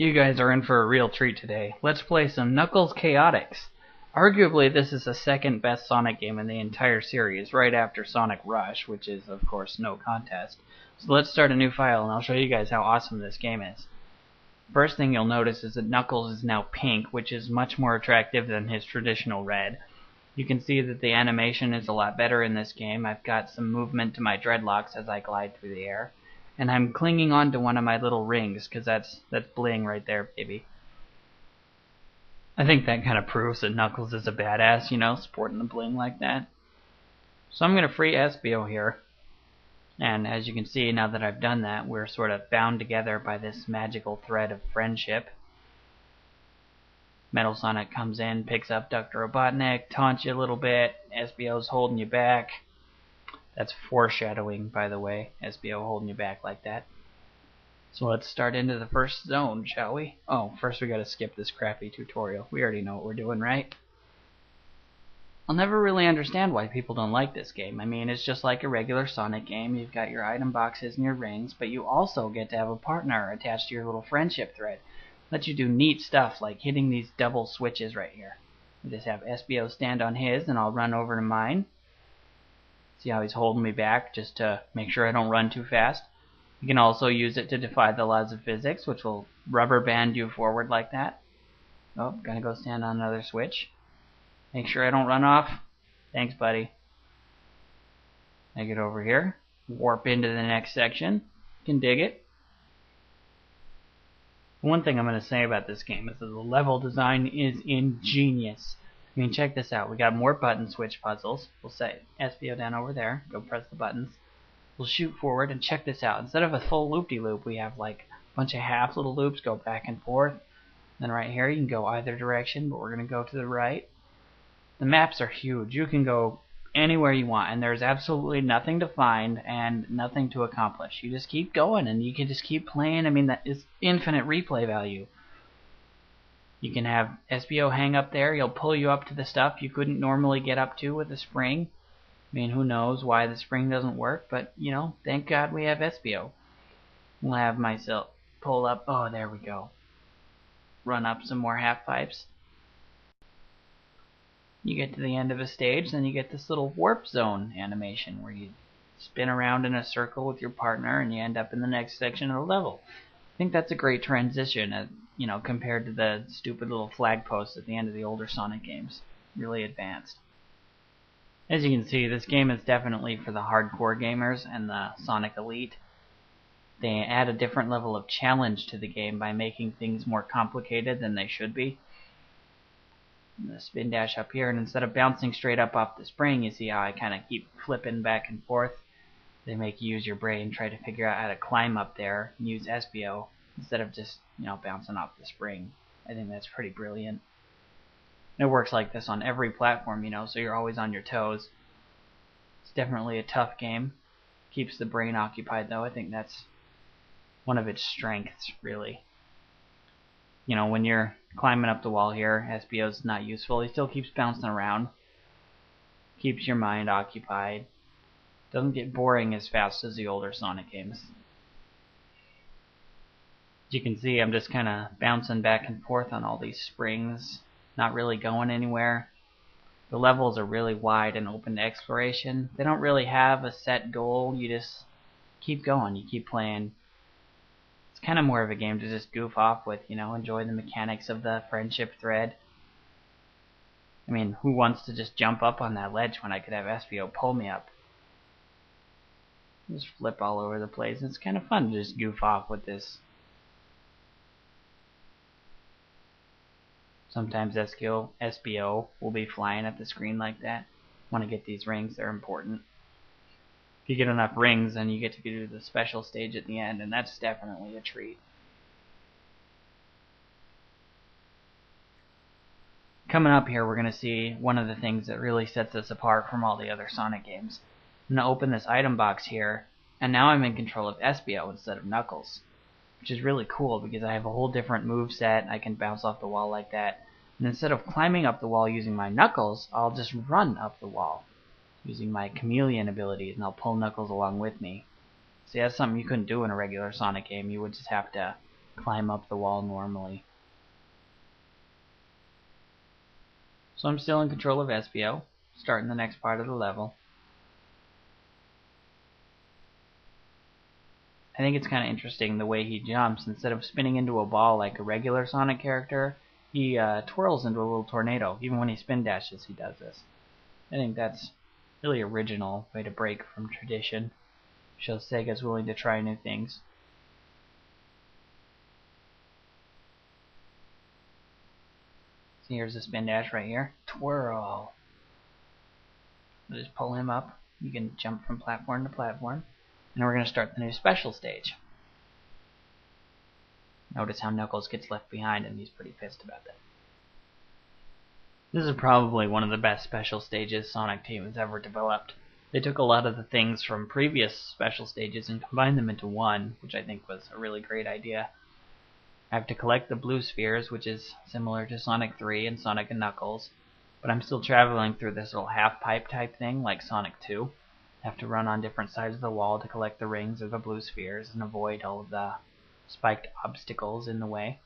You guys are in for a real treat today. Let's play some Knuckles Chaotix. Arguably, this is the second best Sonic game in the entire series, right after Sonic Rush, which is, of course, no contest. So let's start a new file, and I'll show you guys how awesome this game is. First thing you'll notice is that Knuckles is now pink, which is much more attractive than his traditional red. You can see that the animation is a lot better in this game. I've got some movement to my dreadlocks as I glide through the air. And I'm clinging on to one of my little rings, because that's bling right there, baby. I think that kind of proves that Knuckles is a badass, you know, sporting the bling like that. So I'm going to free Espio here. And as you can see, now that I've done that, we're sort of bound together by this magical thread of friendship. Metal Sonic comes in, picks up Dr. Robotnik, taunts you a little bit. Espio's holding you back. That's foreshadowing, by the way, Espio holding you back like that. So let's start into the first zone, shall we? Oh, first we gotta skip this crappy tutorial. We already know what we're doing, right? I'll never really understand why people don't like this game. I mean, it's just like a regular Sonic game. You've got your item boxes and your rings, but you also get to have a partner attached to your little friendship thread. Let you do neat stuff like hitting these double switches right here. We just have Espio stand on his, and I'll run over to mine. See how he's holding me back just to make sure I don't run too fast. You can also use it to defy the laws of physics, which will rubber band you forward like that. Oh, gonna go stand on another switch. Make sure I don't run off. Thanks, buddy. I get over here, warp into the next section. Can dig it. One thing I'm going to say about this game is that the level design is ingenious. I mean, check this out. We got more button switch puzzles. We'll set Espio down over there. Go press the buttons. We'll shoot forward, and check this out. Instead of a full loop-de-loop, we have like a bunch of half little loops go back and forth. Then right here, you can go either direction, but we're going to go to the right. The maps are huge. You can go anywhere you want, and there's absolutely nothing to find and nothing to accomplish. You just keep going, and you can just keep playing. I mean, that is infinite replay value. You can have Espio hang up there. He'll pull you up to the stuff you couldn't normally get up to with a spring. I mean, who knows why the spring doesn't work, but, you know, thank God we have Espio. We'll have myself pull up. Oh, there we go. Run up some more half pipes. You get to the end of a stage, then you get this little warp zone animation where you spin around in a circle with your partner and you end up in the next section of the level. I think that's a great transition, you know, compared to the stupid little flag posts at the end of the older Sonic games. Really advanced. As you can see, this game is definitely for the hardcore gamers and the Sonic Elite. They add a different level of challenge to the game by making things more complicated than they should be. The spin dash up here, and instead of bouncing straight up off the spring, you see how I kind of keep flipping back and forth. They make you use your brain, try to figure out how to climb up there and use Espio instead of just, you know, bouncing off the spring. I think that's pretty brilliant. And it works like this on every platform, you know, so you're always on your toes. It's definitely a tough game. Keeps the brain occupied, though. I think that's one of its strengths, really. You know, when you're climbing up the wall here, Espio's not useful. He still keeps bouncing around. Keeps your mind occupied. Doesn't get boring as fast as the older Sonic games. As you can see, I'm just kind of bouncing back and forth on all these springs. Not really going anywhere. The levels are really wide and open to exploration. They don't really have a set goal. You just keep going. You keep playing. It's kind of more of a game to just goof off with, you know, enjoy the mechanics of the friendship thread. I mean, who wants to just jump up on that ledge when I could have Espio pull me up? Just flip all over the place. It's kind of fun to just goof off with this. Sometimes Espio will be flying at the screen like that. Want to get these rings, they're important. If you get enough rings, then you get to do the special stage at the end, and that's definitely a treat. Coming up here, we're going to see one of the things that really sets us apart from all the other Sonic games. I'm going to open this item box here, and now I'm in control of Espio instead of Knuckles. Which is really cool because I have a whole different move set. I can bounce off the wall like that. And instead of climbing up the wall using my Knuckles, I'll just run up the wall using my chameleon abilities, and I'll pull Knuckles along with me. See, that's something you couldn't do in a regular Sonic game. You would just have to climb up the wall normally. So I'm still in control of Espio, starting the next part of the level. I think it's kind of interesting the way he jumps. Instead of spinning into a ball like a regular Sonic character, he twirls into a little tornado. Even when he spin dashes, he does this. I think that's really original way to break from tradition. Shows Sega's willing to try new things. So here's the spin dash right here. Twirl. Just pull him up. You can jump from platform to platform. And we're going to start the new special stage. Notice how Knuckles gets left behind, and he's pretty pissed about that. This is probably one of the best special stages Sonic Team has ever developed. They took a lot of the things from previous special stages and combined them into one, which I think was a really great idea. I have to collect the blue spheres, which is similar to Sonic 3 and Sonic and Knuckles, but I'm still traveling through this little half-pipe type thing like Sonic 2. I have to run on different sides of the wall to collect the rings or the blue spheres and avoid all of the spiked obstacles in the way.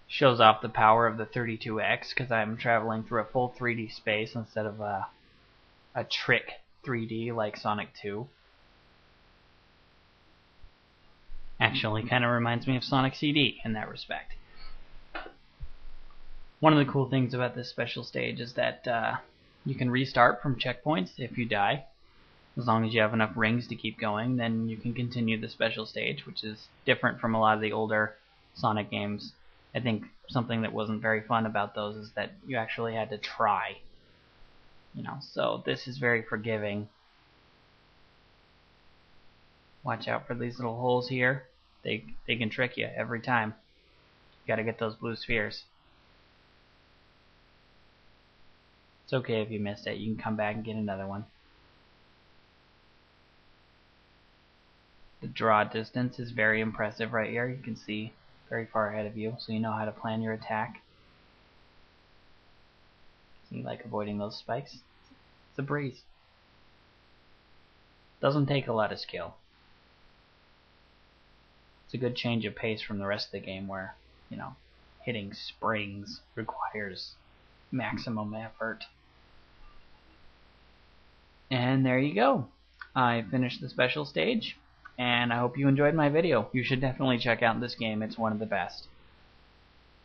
Shows off the power of the 32X because I'm traveling through a full 3D space instead of a trick 3D like Sonic 2. Actually kind of reminds me of Sonic CD in that respect. One of the cool things about this special stage is that you can restart from checkpoints if you die. As long as you have enough rings to keep going, then you can continue the special stage, which is different from a lot of the older Sonic games. I think something that wasn't very fun about those is that you actually had to try. So this is very forgiving. Watch out for these little holes here. They can trick you every time. You gotta get those blue spheres. It's okay if you missed it. You can come back and get another one. The draw distance is very impressive right here. You can see very far ahead of you, so you know how to plan your attack. See, like avoiding those spikes. It's a breeze. Doesn't take a lot of skill. It's a good change of pace from the rest of the game where, hitting springs requires maximum effort. And there you go. I finished the special stage, and I hope you enjoyed my video. You should definitely check out this game. It's one of the best.